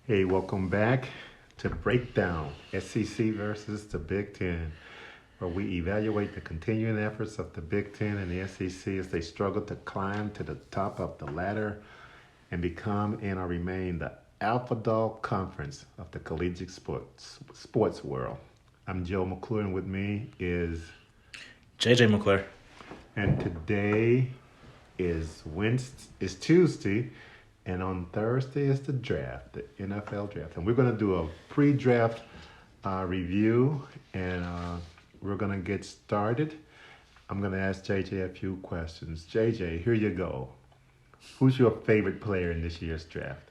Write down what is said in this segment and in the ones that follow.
Hey, welcome back to Breakdown SEC versus the Big Ten, where we evaluate the continuing efforts of the Big Ten and the SEC as they struggle to climb to the top of the ladder and become and or remain the alpha dog conference of the collegiate sports world. I'm Joe McClure, and with me is JJ McClure. And today is Tuesday, and on Thursday is the draft, the NFL draft. And we're going to do a pre-draft review, and we're going to get started. I'm going to ask JJ a few questions. JJ, here you go. Who's your favorite player in this year's draft?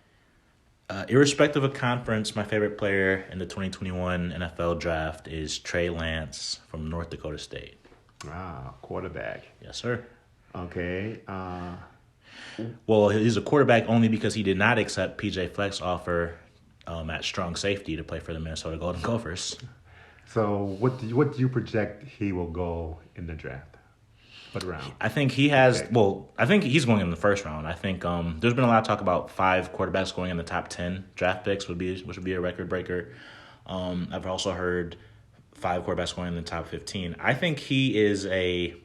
Irrespective of conference, my favorite player in the 2021 NFL draft is Trey Lance from North Dakota State. Quarterback. Yes, sir. Okay. Well, he's a quarterback only because he did not accept PJ Fleck's offer at strong safety to play for the Minnesota Golden Gophers. So what do you project he will go in the draft? What round? I think he has. Okay. Well, I think he's going in the first round. I think there's been a lot of talk about 5 quarterbacks going in the top 10 draft picks, which would be a record breaker. I've also heard 5 quarterbacks going in the top 15. I think he is a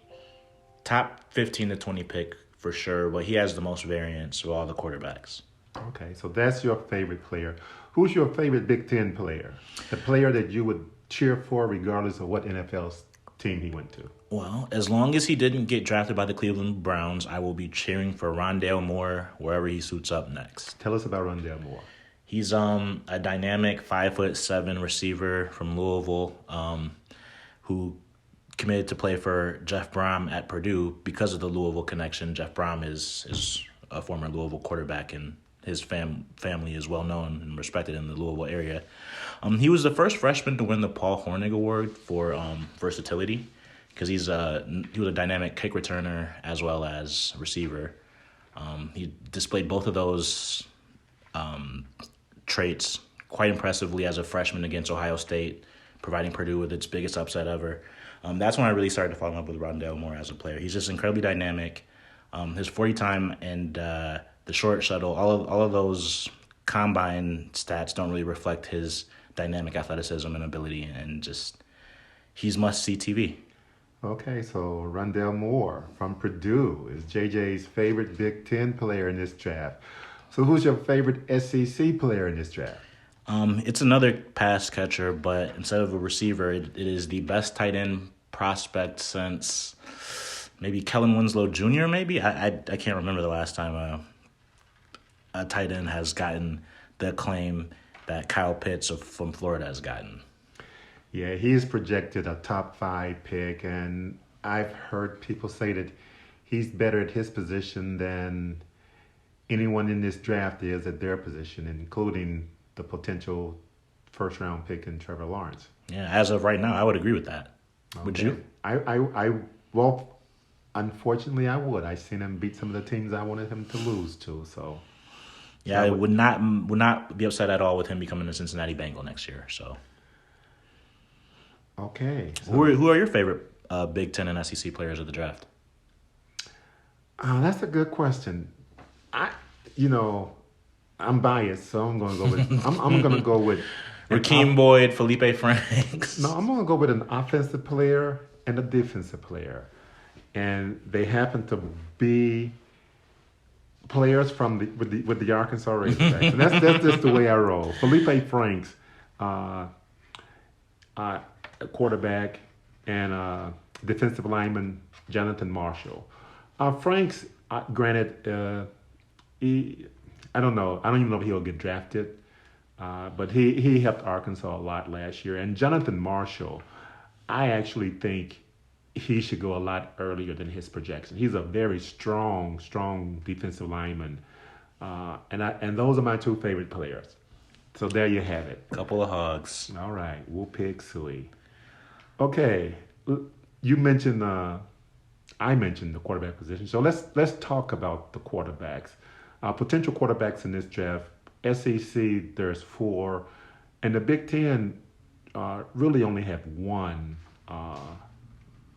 top 15 to 20 pick for sure, but he has the most variance of all the quarterbacks. Okay, so that's your favorite player. Who's your favorite Big Ten player? The player that you would cheer for regardless of what NFL team he went to? Well, as long as he didn't get drafted by the Cleveland Browns, I will be cheering for Rhondella Moore wherever he suits up next. Tell us about Rhondella Moore. He's a dynamic 5'7" receiver from Louisville who committed to play for Jeff Brom at Purdue because of the Louisville connection. Jeff Brom is a former Louisville quarterback, and his family is well known and respected in the Louisville area. He was the first freshman to win the Paul Hornung Award for versatility because he was a dynamic kick returner as well as receiver. He displayed both of those traits quite impressively as a freshman against Ohio State, providing Purdue with its biggest upset ever. That's when I really started to fall in love with Rhondella Moore as a player. He's just incredibly dynamic. His 40 time and the short shuttle, all of those combine stats don't really reflect his dynamic athleticism and ability, and just he's must-see TV. Okay, so Rhondella Moore from Purdue is JJ's favorite Big Ten player in this draft. So who's your favorite SEC player in this draft? It's another pass catcher, but instead of a receiver, it is the best tight end prospect since maybe Kellen Winslow Jr. Maybe I can't remember the last time a tight end has gotten the acclaim that Kyle Pitts from Florida has gotten. Yeah, he's projected a top 5 pick, and I've heard people say that he's better at his position than anyone in this draft is at their position, including the potential first-round pick in Trevor Lawrence. Yeah, as of right now, I would agree with that. Okay. Would you? Well, unfortunately, I would. I've seen him beat some of the teams I wanted him to lose to. So, yeah, I would not be upset at all with him becoming a Cincinnati Bengal next year. So, okay. So, who are your favorite Big Ten and SEC players of the draft? That's a good question. I'm biased, so I'm going to go with. I'm going to go with Rakeem Boyd, Felipe Franks. No, I'm going to go with an offensive player and a defensive player, and they happen to be players from with the Arkansas Razorbacks. And that's just the way I roll. Felipe Franks, a quarterback, and defensive lineman Jonathan Marshall. Franks, granted. I don't know. I don't even know if he'll get drafted, but he helped Arkansas a lot last year. And Jonathan Marshall, I actually think he should go a lot earlier than his projection. He's a very strong defensive lineman, and those are my 2 favorite players. So there you have it. Couple of hogs. All right, we'll pick Suey. Okay, you mentioned I mentioned the quarterback position. So let's talk about the quarterbacks. Potential quarterbacks in this draft. SEC, there's 4, and the Big Ten really only have 1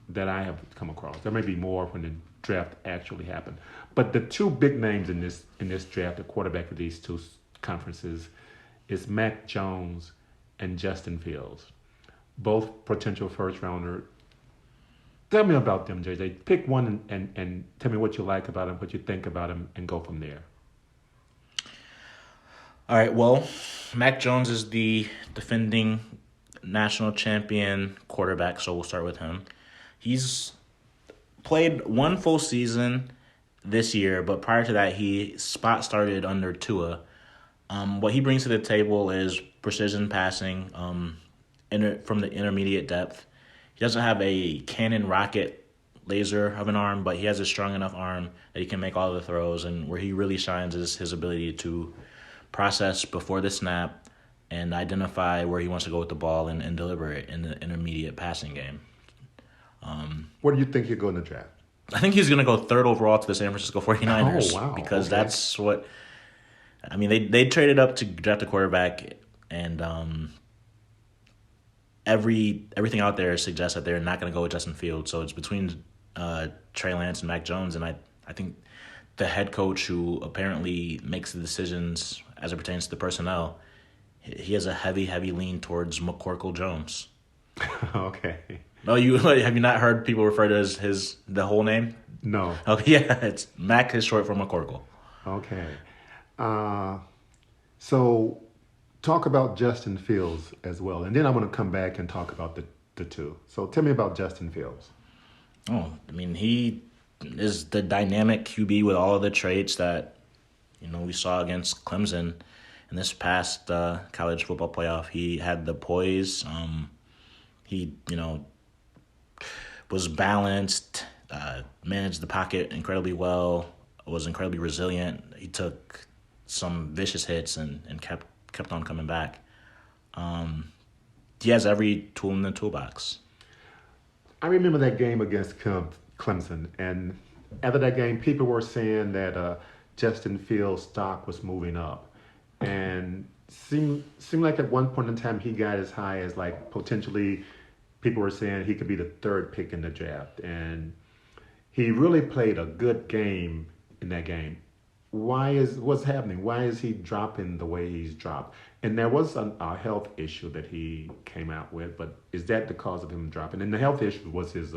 that I have come across. There may be more when the draft actually happened, but the 2 big names in this draft, the quarterback of these 2 conferences, is Mac Jones and Justin Fields, both potential first rounder. Tell me about them, JJ. Pick one and tell me what you like about them, what you think about them, and go from there. All right, well, Mac Jones is the defending national champion quarterback, so we'll start with him. He's played one full season this year, but prior to that, he spot started under Tua. What he brings to the table is precision passing from the intermediate depth. He doesn't have a cannon rocket laser of an arm, but he has a strong enough arm that he can make all the throws, and where he really shines is his ability to process before the snap and identify where he wants to go with the ball and deliver it in the intermediate passing game. Where do you think he'll go in the draft? I think he's going to go third overall to the San Francisco 49ers. Oh, wow. Because okay. that's what – I mean, they traded up to draft a quarterback, and everything out there suggests that they're not going to go with Justin Fields. So it's between Trey Lance and Mac Jones, and I think the head coach, who apparently makes the decisions as it pertains to the personnel, he has a heavy lean towards McCorkle Jones. Okay. No, have you not heard people refer to the whole name? No. Okay, yeah, it's Mac is short for McCorkle. Okay. So talk about Justin Fields as well, and then I'm going to come back and talk about the two. So tell me about Justin Fields. Oh, I mean, he is the dynamic QB with all of the traits that, we saw against Clemson in this past college football playoff. He had the poise. He, was balanced, managed the pocket incredibly well, was incredibly resilient. He took some vicious hits and kept on coming back. He has every tool in the toolbox. I remember that game against Clemson, and after that game, people were saying that Justin Fields' stock was moving up, and seemed like at one point in time he got as high as like potentially people were saying he could be the third pick in the draft, and he really played a good game in that game. What's happening? Why is he dropping the way he's dropped? And there was a health issue that he came out with, but is that the cause of him dropping? And the health issue was his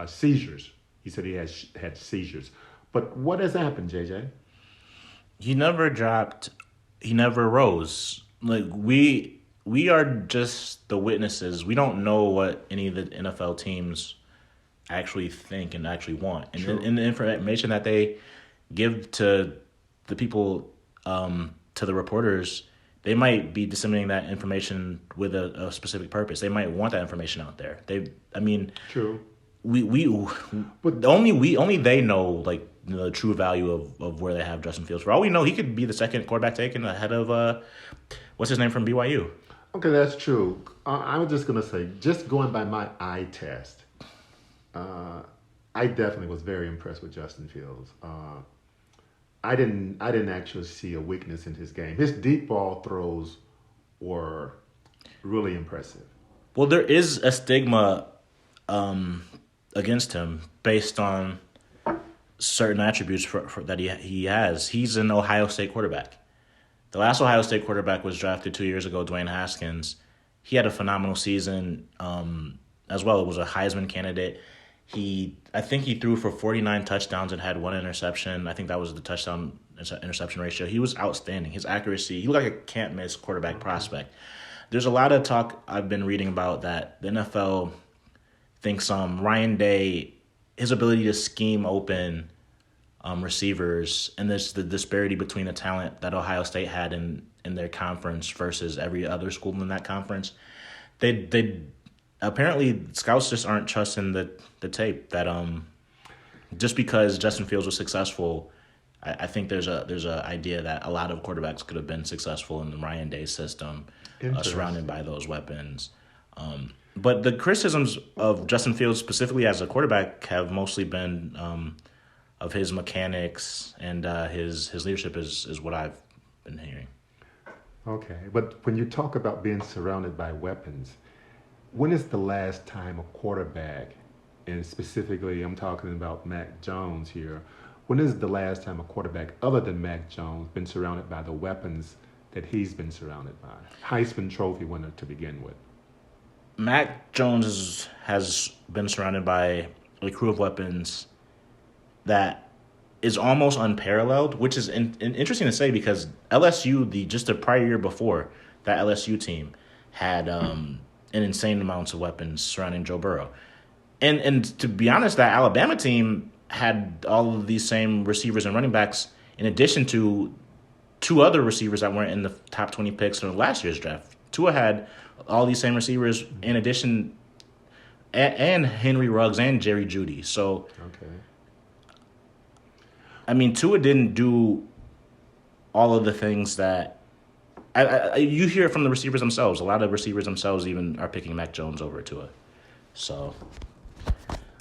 seizures. He said he had seizures. But what has happened, JJ? He never dropped. He never rose. Like we are just the witnesses. We don't know what any of the NFL teams actually think and actually want. And in the information that they give to the people, to the reporters, they might be disseminating that information with a specific purpose. They might want that information out there. True. Only they know like the true value of where they have Justin Fields. For all we know, he could be the second quarterback taken ahead of what's his name from BYU. Okay, that's true. I was just gonna say, just going by my eye test, I definitely was very impressed with Justin Fields. I didn't actually see a weakness in his game. His deep ball throws were really impressive. Well, there is a stigma against him based on certain attributes that he has. He's an Ohio State quarterback. The last Ohio State quarterback was drafted 2 years ago, Dwayne Haskins. He had a phenomenal season as well. It was a Heisman candidate. I think he threw for 49 touchdowns and had one interception. I think that was the touchdown interception ratio. He was outstanding. His accuracy, he looked like a can't miss quarterback prospect. There's a lot of talk I've been reading about that the NFL thinks Ryan Day, his ability to scheme open receivers, and there's the disparity between the talent that Ohio State had in their conference versus every other school in that conference. They apparently scouts just aren't trusting the tape that just because Justin Fields was successful, I think there's a idea that a lot of quarterbacks could have been successful in the Ryan Day system, surrounded by those weapons. But the criticisms of Justin Fields specifically as a quarterback have mostly been of his mechanics and his leadership is what I've been hearing. Okay, but when you talk about being surrounded by weapons, when is the last time a quarterback, and specifically I'm talking about Mac Jones here, when is the last time a quarterback other than Mac Jones been surrounded by the weapons that he's been surrounded by? Heisman Trophy winner to begin with. Mac Jones has been surrounded by a crew of weapons that is almost unparalleled, which is interesting to say because LSU, just the prior year before, that LSU team had an insane amounts of weapons surrounding Joe Burrow. And to be honest, that Alabama team had all of these same receivers and running backs in addition to two other receivers that weren't in the top 20 picks in last year's draft. Tua had all these same receivers in addition, and Henry Ruggs and Jerry Jeudy. So, okay. I mean, Tua didn't do all of the things that you hear from the receivers themselves. A lot of receivers themselves even are picking Mac Jones over Tua. So,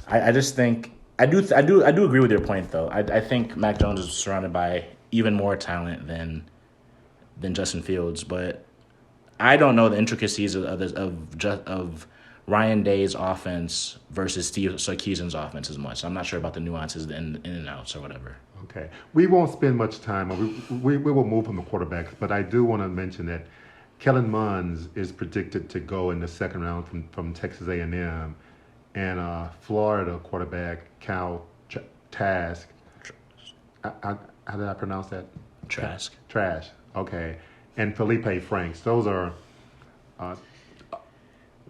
I just think I do agree with your point though. I think Mac Jones is surrounded by even more talent than Justin Fields, but I don't know the intricacies of Ryan Day's offense versus Steve Sarkisian's offense as much. I'm not sure about the nuances, the in and outs or whatever. Okay. We won't spend much time. We will move from the quarterbacks, but I do want to mention that Kellen Mond is predicted to go in the second round from Texas A&M, and Florida quarterback Cal Trask. How did I pronounce that? Trask. Trash. Okay. And Felipe Franks. Those are a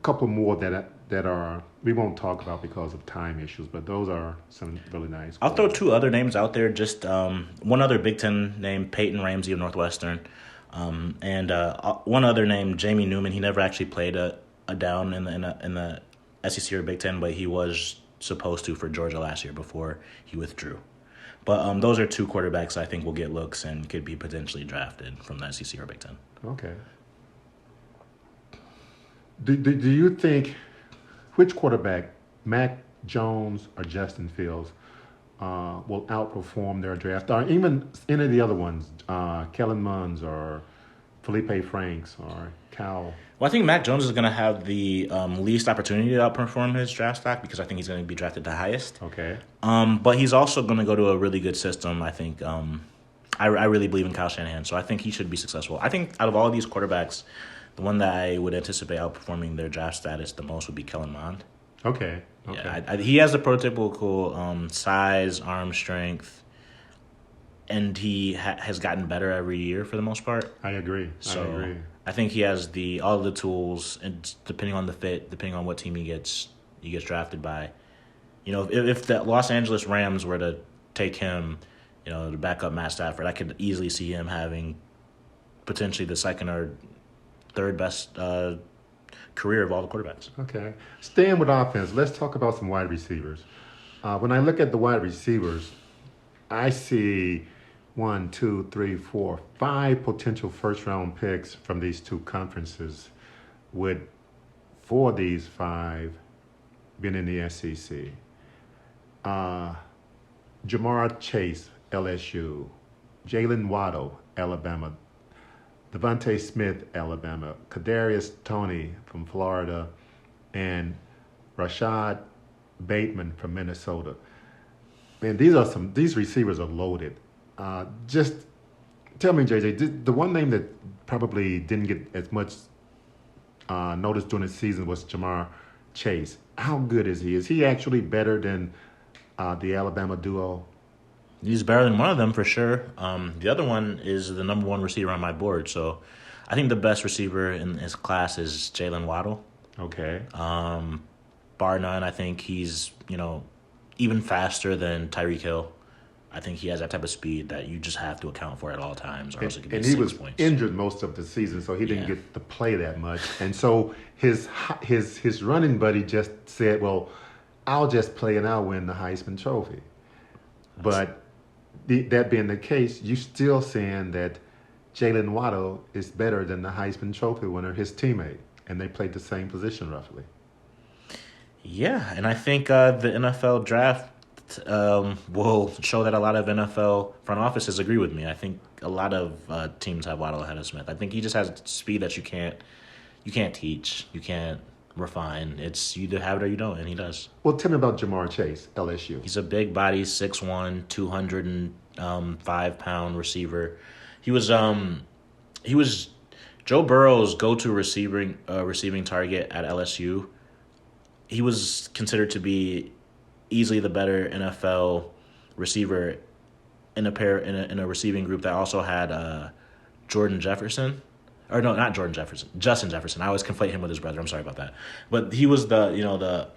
couple more that are we won't talk about because of time issues, but those are some really nice. I'll throw two other names out there. Just one other Big Ten name, Peyton Ramsey of Northwestern, and one other name, Jamie Newman. He never actually played a down in the SEC or Big Ten, but he was supposed to for Georgia last year before he withdrew. But those are two quarterbacks I think will get looks and could be potentially drafted from the SEC or Big Ten. Okay. Do you think which quarterback, Mac Jones or Justin Fields, will outperform their draft, or even any of the other ones, Kellen Mond or Felipe Franks or Cal? Well, I think Mac Jones is going to have the least opportunity to outperform his draft stock because I think he's going to be drafted the highest. Okay. But he's also going to go to a really good system. I think I really believe in Kyle Shanahan, so I think he should be successful. I think out of all of these quarterbacks, the one that I would anticipate outperforming their draft status the most would be Kellen Mond. Okay. Yeah, he has the prototypical size, arm strength, and he has gotten better every year for the most part. I agree. So I think he has all the tools, and depending on the fit, depending on what team he gets drafted by. You know, if the Los Angeles Rams were to take him, to back up Matt Stafford, I could easily see him having potentially the second or third best career of all the quarterbacks. Okay. Staying with offense, let's talk about some wide receivers. When I look at the wide receivers, I see 1, 2, 3, 4, 5 potential first-round picks from these two conferences, with 4 of these 5 being in the SEC. Jamar Chase, LSU. Jalen Waddle, Alabama. Devontae Smith, Alabama. Kadarius Toney from Florida. And Rashad Bateman from Minnesota. Man, these receivers are loaded. Just tell me, JJ, the one name that probably didn't get as much notice during the season was Jamar Chase. How good is he? Is he actually better than the Alabama duo? He's better than one of them for sure. The other one is the number one receiver on my board. So I think the best receiver in his class is Jalen Waddle. Okay. Bar none, I think he's, even faster than Tyreek Hill. I think he has that type of speed that you just have to account for at all times, or else it could be 6 points. And he was injured most of the season, so he didn't get to play that much. And so his running buddy just said, well, I'll just play and I'll win the Heisman Trophy. But that being the case, you're still saying that Jalen Waddle is better than the Heisman Trophy winner, his teammate, and they played the same position roughly. Yeah, and I think the NFL draft will show that a lot of NFL front offices agree with me. I think a lot of teams have Waddle ahead of Smith. I think he just has speed that you can't teach, you can't refine. It's you either have it or you don't, and he does. Well, tell me about Jamar Chase, LSU. He's a big body, 6'1", 205-pound receiver. He was he was Joe Burrow's go-to receiving target at LSU. He was considered to be easily the better NFL receiver in a receiving group that also had Jordan Jefferson. Or no, not Jordan Jefferson, Justin Jefferson. I always conflate him with his brother. I'm sorry about that. But he was the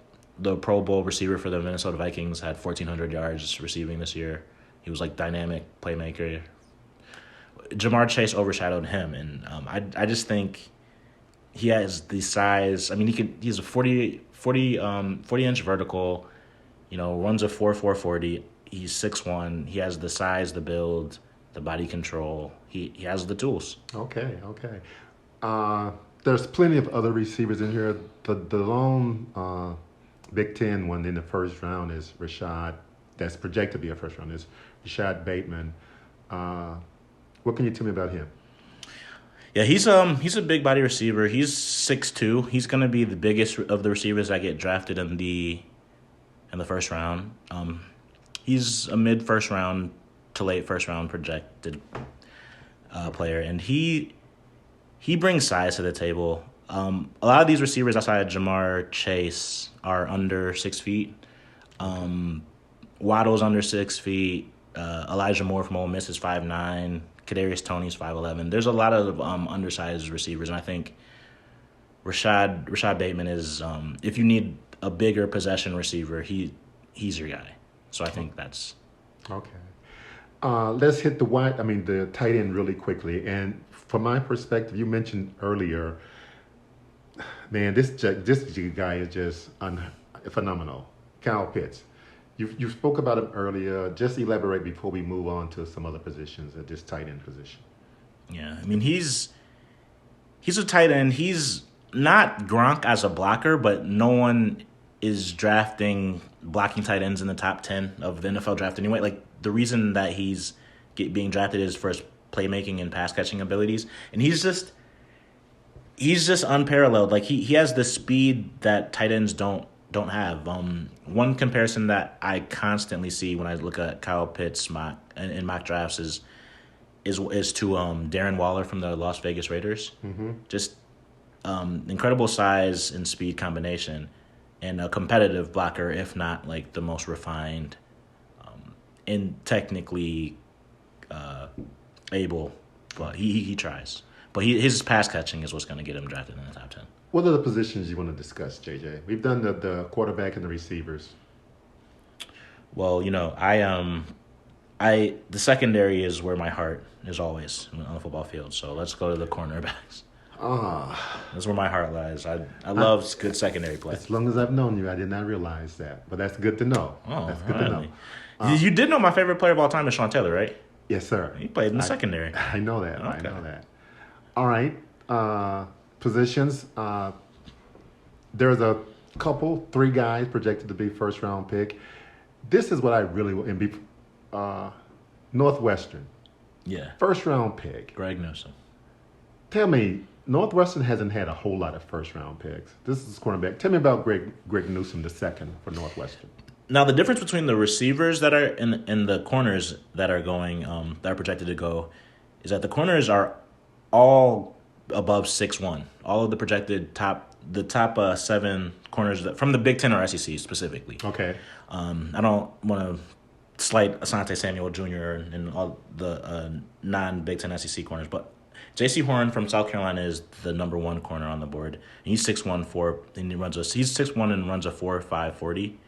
Pro Bowl receiver for the Minnesota Vikings, had 1,400 yards receiving this year. He was like dynamic playmaker. Jamar Chase overshadowed him, and I just think he has the size. I mean, he's a 40-inch vertical, runs a 4.40. He's 6'1". He has the size, the build, the body control. He has the tools. Okay. There's plenty of other receivers in here. The lone Big Ten one in the first round is Rashad. That's projected to be a first round. Is Rashad Bateman. What can you tell me about him? Yeah, he's a big body receiver. He's 6'2". He's going to be the biggest of the receivers that get drafted in the first round. He's a mid first round to late first round projected player, and he brings size to the table. A lot of these receivers outside of Jamar Chase are under 6 feet. Waddle's under 6 feet. Elijah Moore from Ole Miss is 5'9". Kadarius Toney's 5'11". There's a lot of undersized receivers, and I think Rashad Bateman is if you need a bigger possession receiver, he's your guy. So I think that's okay. Let's hit the tight end really quickly. And from my perspective, you mentioned earlier, man, this guy is just phenomenal. Kyle Pitts. You spoke about him earlier. Just elaborate before we move on to some other positions at this tight end position. Yeah, I mean, he's a tight end. He's not Gronk as a blocker, but no one is drafting blocking tight ends in the top 10 of the NFL draft anyway. Like, the reason that he's being drafted is for his playmaking and pass catching abilities, and he's just unparalleled. Like, he has the speed that tight ends don't have. One comparison that I constantly see when I look at Kyle Pitts in mock drafts is to Darren Waller from the Las Vegas Raiders. Mm-hmm. Just incredible size and speed combination, and a competitive blocker, if not like the most refined and technically able. But he tries. But his pass catching is what's going to get him drafted in the top 10. What are the positions you want to discuss, JJ? We've done the quarterback and the receivers. Well, the secondary is where my heart is always on the football field. So let's go to the cornerbacks. That's where my heart lies. I love good secondary play. As long as I've known you, I did not realize that. But that's good to know. That's good to know. You did know my favorite player of all time is Sean Taylor, right? Yes, sir. He played in the secondary. I know that. Okay. I know that. All right. Positions. There's a couple, 3 guys projected to be first round pick. This is what I really want. Northwestern. Yeah. First round pick. Greg Newsome. Tell me, Northwestern hasn't had a whole lot of first round picks. This is cornerback. Tell me about Greg Newsome the second for Northwestern. Now, the difference between the receivers that are in the corners that are going that are projected to go is that the corners are all above 6'1". All of the projected top 7 corners from the Big Ten or SEC specifically. Okay. I don't want to slight Asante Samuel Jr. and all the non-Big Ten SEC corners, but J.C. Horn from South Carolina is the number 1 corner on the board. And he's 6'1", and he's 6'1" and runs a 4.5 40.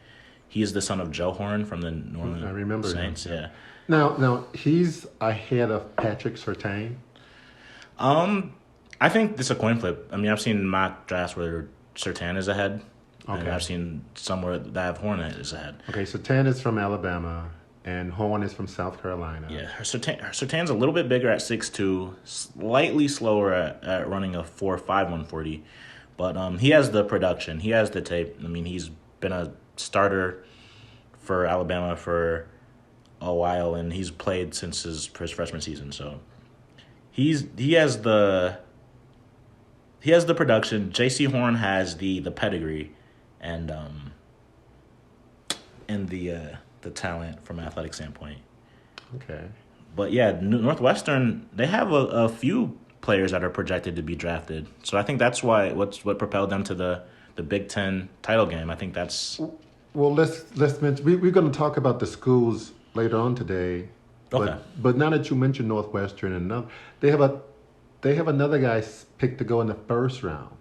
He is the son of Joe Horn from the New Orleans Saints. Him. Yeah. Now he's ahead of Patrick Surtain. I think it's a coin flip. I mean, I've seen mock drafts where Surtain is ahead, and I've seen somewhere that have Horn is ahead. Okay, Surtain is from Alabama, and Horn is from South Carolina. Yeah, Surtain's a little bit bigger at 6'2", slightly slower at running a 4.5 140, but he has the production. He has the tape. I mean, he's been a starter for Alabama for a while, and he's played since his freshman season. So he has the production. J.C. Horn has the pedigree and the talent from an athletic standpoint. Okay. But yeah, Northwestern, they have a few players that are projected to be drafted. So I think that's what propelled them to the Big Ten title game. I think that's... Well, let's mention, we're going to talk about the schools later on today. Okay. But now that you mentioned Northwestern and another, they have another guy picked to go in the first round.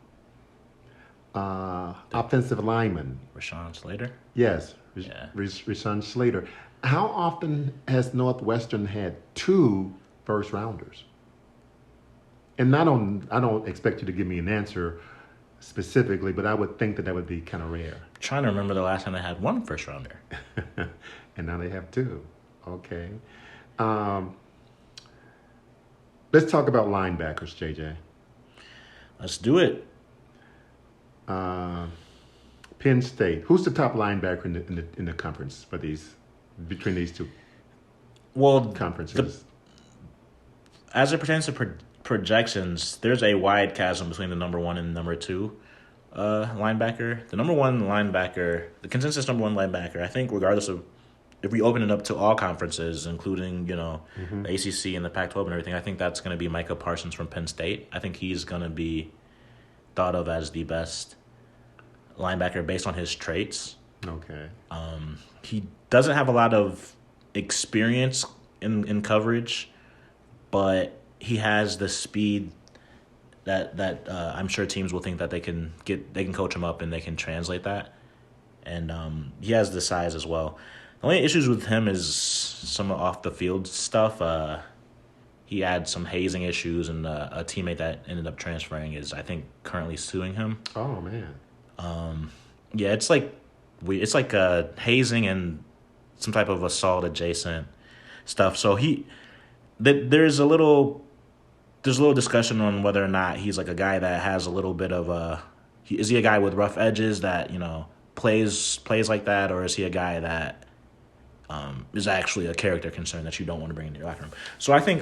Offensive lineman. Rashawn Slater? Yes, Yeah. Rashawn Slater. How often has Northwestern had 2 first rounders? And I don't expect you to give me an answer specifically, but I would think that would be kind of rare. I'm trying to remember the last time they had 1 first rounder. And now they have 2. Okay. Let's talk about linebackers, JJ. Let's do it. Penn State. Who's the top linebacker in the conference for between these 2 conferences? As it pertains to projections, there's a wide chasm between the number 1 and number 2 linebacker. The number 1 linebacker, the consensus number 1 linebacker, I think regardless of if we open it up to all conferences, including, the ACC and the Pac-12 and everything, I think that's going to be Micah Parsons from Penn State. I think he's going to be thought of as the best linebacker based on his traits. Okay. He doesn't have a lot of experience in coverage, but he has the speed that I'm sure teams will think that they can coach him up and they can translate that. And he has the size as well. The only issues with him is some off the field stuff. He had some hazing issues, and a teammate that ended up transferring is, I think, currently suing him. Oh man. Yeah, it's like hazing and some type of assault adjacent stuff. So there's a little discussion on whether or not he's like a guy that has a little bit of is he a guy with rough edges that plays like that, or is he a guy that is actually a character concern that you don't want to bring into your locker room? So I think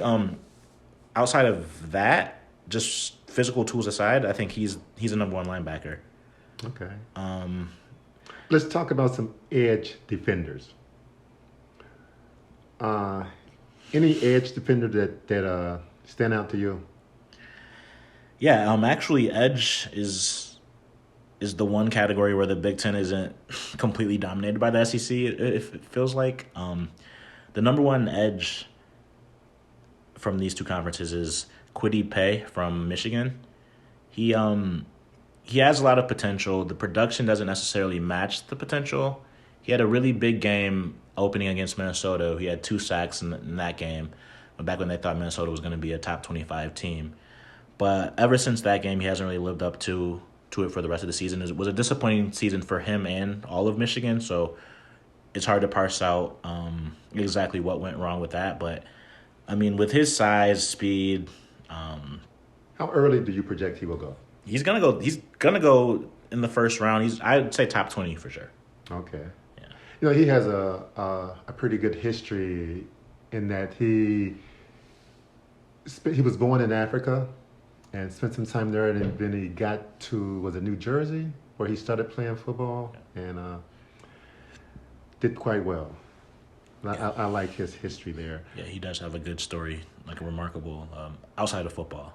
outside of that, just physical tools aside, I think he's a number 1 linebacker. Okay. Let's talk about some edge defenders. Any edge defender that stand out to you? Yeah, actually, edge is the one category where the Big Ten isn't completely dominated by the SEC. It feels like the number 1 edge from these 2 conferences is Kwity Paye from Michigan. He has a lot of potential. The production doesn't necessarily match the potential. He had a really big game opening against Minnesota. He had 2 sacks in that game, back when they thought Minnesota was going to be a top 25 team. But ever since that game, he hasn't really lived up to it for the rest of the season. It was a disappointing season for him and all of Michigan, so it's hard to parse out exactly what went wrong with that. But, I mean, with his size, speed... How early do you project he will go? He's gonna go in the first round. I'd say top 20 for sure. Okay. Yeah. He has a pretty good history in that he was born in Africa and spent some time there, and then he got to, was it New Jersey, where he started playing football and did quite well. I like his history there. Yeah, he does have a good story, like a remarkable outside of football.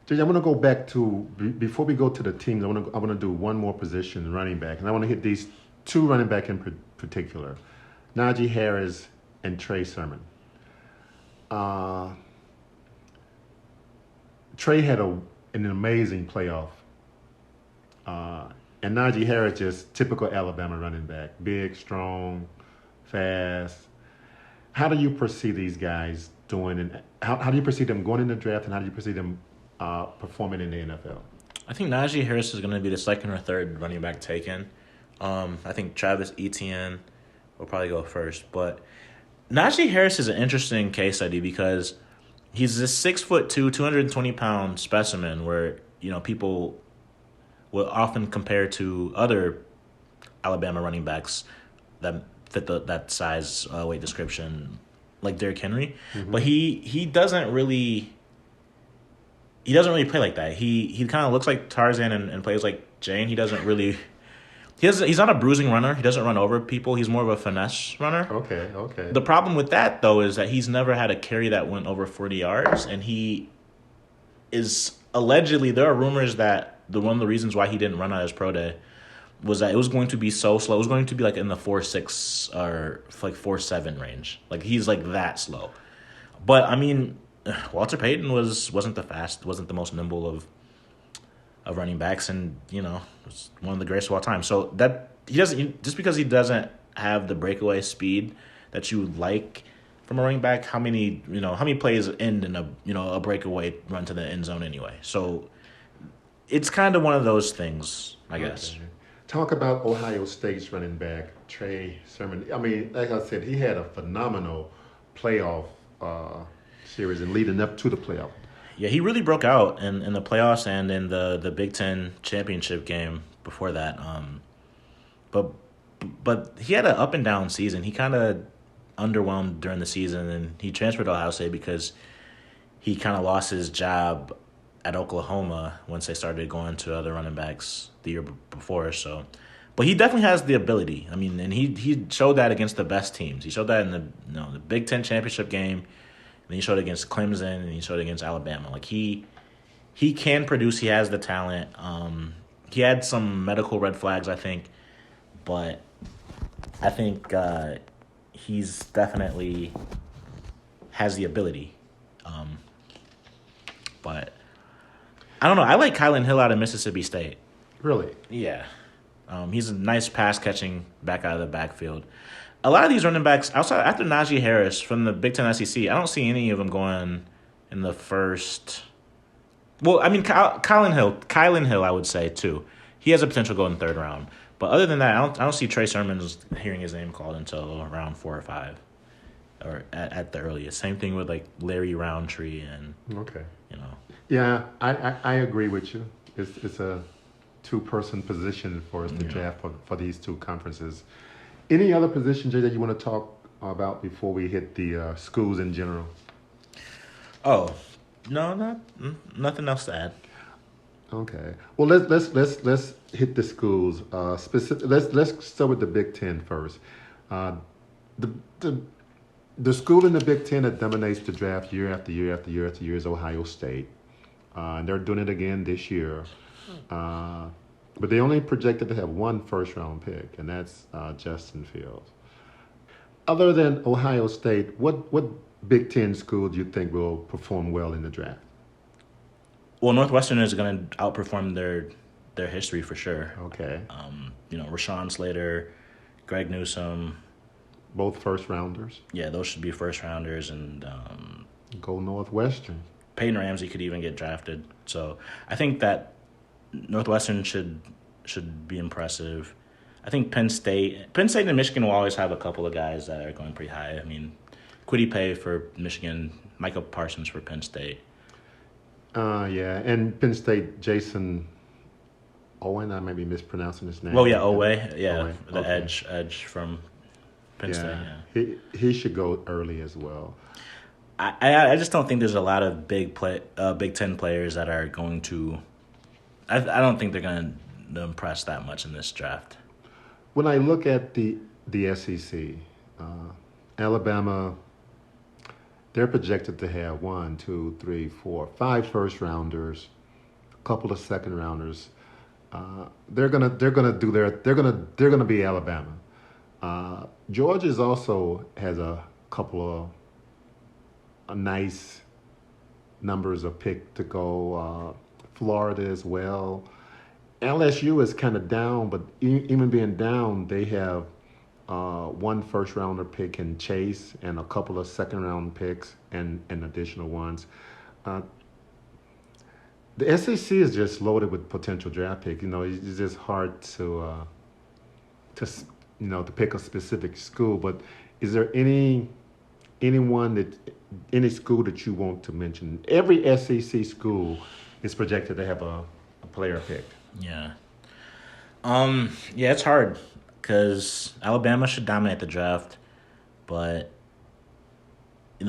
Jay, I want to go back to, before we go to the teams, I want to do one more position, running back, and I want to hit these 2 running back in particular, Naji Harris and Trey Sermon. Trey had an amazing playoff, and Naji Harris just typical Alabama running back, big, strong, fast. How do you perceive these guys doing, and how do you perceive them going in the draft, and how do you perceive them performing in the NFL? I think Najee Harris is going to be the second or third running back taken. I think Travis Etienne will probably go first. But Najee Harris is an interesting case study because he's a 6'2", 220-pound specimen where, people will often compare to other Alabama running backs that fit that size, weight description, like Derrick Henry. Mm-hmm. But he doesn't really play like that. He kind of looks like Tarzan and plays like Jane. He doesn't really. He's not a bruising runner. He doesn't run over people. He's more of a finesse runner. Okay. The problem with that, though, is that he's never had a carry that went over 40 yards, and he is allegedly, there are rumors that one of the reasons why he didn't run out his pro day was that it was going to be so slow. It was going to be like in the 4.6 or like 4.7 range. Like he's like that slow. But I mean, Walter Payton wasn't the most nimble of running backs, and was one of the greatest of all time. So that he doesn't, just because he doesn't have the breakaway speed that you would like from a running back, how many plays end in a breakaway run to the end zone anyway. So it's kind of one of those things, I guess. Okay. Talk about Ohio State's running back, Trey Sermon. I mean, like I said, he had a phenomenal playoff series and leading up to the playoff. Yeah, he really broke out in the playoffs and in the Big Ten championship game before that. But he had an up and down season. He kind of underwhelmed during the season, and he transferred to Ohio State because he kind of lost his job at Oklahoma once they started going to other running backs the year before. So, but he definitely has the ability. I mean, and he showed that against the best teams. He showed that in the Big Ten championship game, and he showed it against Clemson, and he showed it against Alabama. Like he can produce. He has the talent. He had some medical red flags, I think, but I think he's definitely has the ability. But I don't know. I like Kylan Hill out of Mississippi State. Really? Yeah. He's a nice pass-catching back out of the backfield. A lot of these running backs, after Naji Harris from the Big Ten SEC, I don't see any of them going in the first. Well, I mean, Kylan Hill, I would say, too. He has a potential to go in the third round. But other than that, I don't see Trey Sermons hearing his name called until around 4 or 5, or at the earliest. Same thing with like Larry Roundtree and okay. Yeah, I agree with you. It's a two-person position for us to draft for these two conferences. Any other position, Jay, that you want to talk about before we hit the schools in general? Oh, no, nothing else to add. Okay. Well, let's hit the schools. Let's start with the Big Ten first. The school in the Big Ten that dominates the draft year after year after year after year is Ohio State. And they're doing it again this year. But they only projected to have one first-round pick, and that's Justin Fields. Other than Ohio State, what Big Ten school do you think will perform well in the draft? Well, Northwestern is going to outperform their history for sure. Okay. Rashawn Slater, Greg Newsome. Both first-rounders? Yeah, those should be first-rounders. And go Northwestern. Peyton Ramsey could even get drafted. So I think that Northwestern should be impressive. I think Penn State and Michigan will always have a couple of guys that are going pretty high. I mean, Kwity Paye for Michigan, Micah Parsons for Penn State. Yeah, and Penn State, Jason Owen, I may be mispronouncing his name. Oh, yeah, Owe. Yeah, Owe. the Okay. edge from Penn State, yeah. He should go early as well. I just don't think there's a lot of Big Ten players that are going to. I don't think they're going to impress that much in this draft. When I look at the SEC, Alabama, they're projected to have 1, 2, 3, 4, 5 first rounders, a couple of second rounders. They're gonna be Alabama. Georgia's also has a couple of nice numbers of pick to go. Florida as well. LSU is kind of down, but even being down, they have one first rounder pick in Chase and a couple of second round picks and additional ones. The SEC is just loaded with potential draft picks. It's just hard to pick a specific school. But is there any school that you want to mention? Every SEC school is projected to have a player picked. Yeah. It's hard because Alabama should dominate the draft, but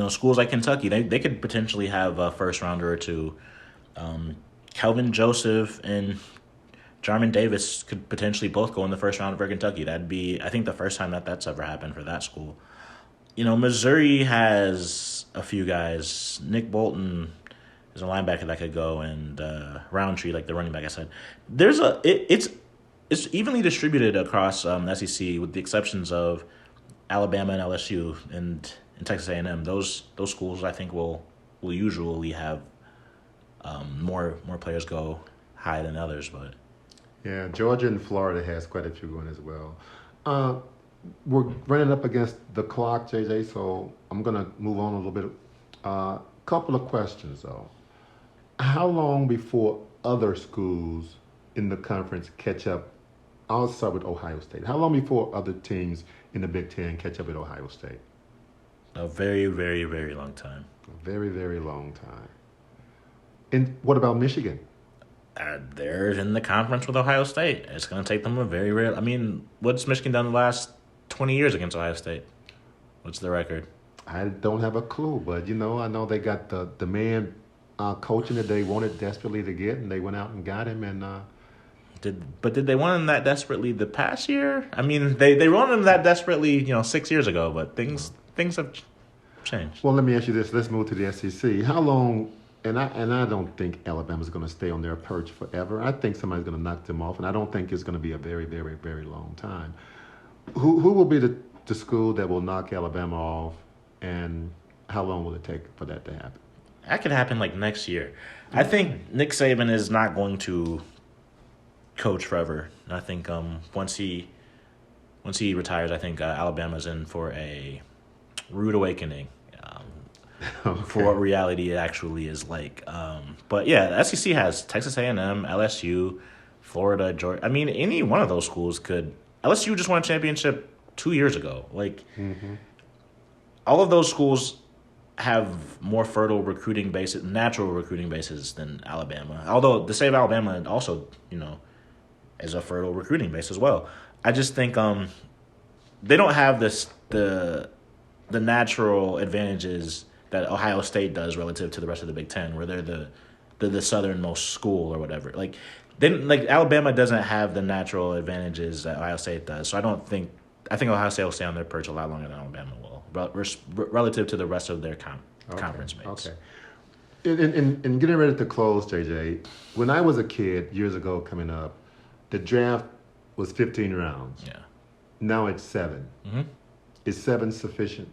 schools like Kentucky, they could potentially have a first rounder or two. Kelvin Joseph and Jarman Davis could potentially both go in the first round for Kentucky. That'd be, I think, the first time that's ever happened for that school. Missouri has a few guys. Nick Bolton There's a linebacker that could go, and Roundtree, like the running back I said. It's evenly distributed across the SEC, with the exceptions of Alabama and LSU and Texas A&M. Those schools I think will usually have more players go high than others, but Yeah, Georgia and Florida has quite a few going as well. We're running up against the clock, JJ, so I'm going to move on a little bit. Couple of questions, though. How long before other schools in the conference catch up? I'll start with Ohio State. How long before other teams in the Big Ten catch up with Ohio State? a very, very, very long time. A very, very long time. And what about Michigan? They're in the conference with Ohio State. It's going to take them a very rare. I mean, what's Michigan done the last 20 years against Ohio State? What's the record? I don't have a clue, but, I know they got the man coaching that they wanted desperately to get, and they went out and got him. And Did they want him that desperately the past year? I mean, they wanted him that desperately, 6 years ago, but things have changed. Well, let me ask you this. Let's move to the SEC. How long? And I don't think Alabama's going to stay on their perch forever. I think somebody's going to knock them off, and I don't think it's going to be a very, very, very long time. Who will be the school that will knock Alabama off, and how long will it take for that to happen? That could happen like next year. I think Nick Saban is not going to coach forever. I think once he retires, I think Alabama's in for a rude awakening. Okay. For what reality actually is like. But yeah, the SEC has Texas A&M, LSU, Florida, Georgia. I mean, any one of those schools could. LSU just won a championship 2 years ago. Like, all of those schools have more fertile recruiting bases, natural recruiting bases than Alabama. Although the state of Alabama also, is a fertile recruiting base as well. I just think they don't have the natural advantages that Ohio State does relative to the rest of the Big Ten, where they're the southernmost school or whatever. Like Alabama doesn't have the natural advantages that Ohio State does. So I think Ohio State will stay on their perch a lot longer than Alabama will, relative to the rest of their conference mates. Okay. In getting ready to close, JJ, when I was a kid years ago coming up, the draft was 15 rounds. Yeah. Now it's 7. Mm-hmm. Is 7 sufficient?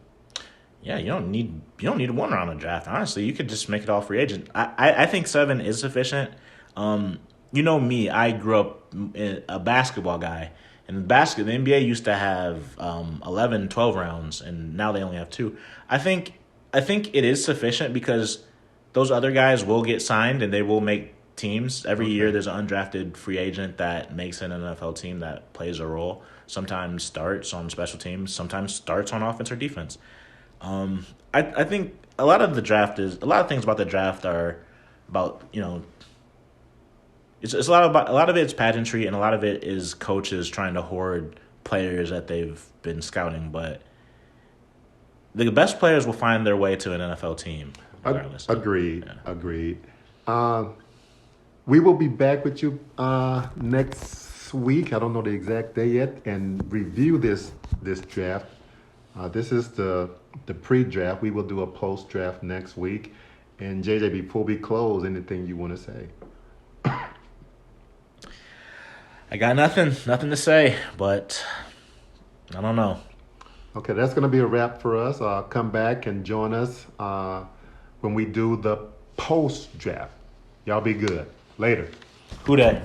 Yeah, you don't need one round of draft. Honestly, you could just make it all free agent. I think 7 is sufficient. You know me, I grew up a basketball guy, and the NBA used to have 11, 12 rounds, and now they only have 2. I think it is sufficient because those other guys will get signed and they will make teams. Every year there's an undrafted free agent that makes an NFL team that plays a role. Sometimes starts on special teams, sometimes starts on offense or defense. I think a lot of things about the draft are about, it's a lot of it's pageantry, and a lot of it is coaches trying to hoard players that they've been scouting, but the best players will find their way to an NFL team regardless. Agreed. Yeah. Agreed. We will be back with you next week. I don't know the exact day yet, and review this draft. This is the pre-draft. We will do a post-draft next week. And JJ, before we close, anything you want to say? I got nothing to say, but I don't know. Okay, that's going to be a wrap for us. Come back and join us when we do the post-draft. Y'all be good. Later. Who dat?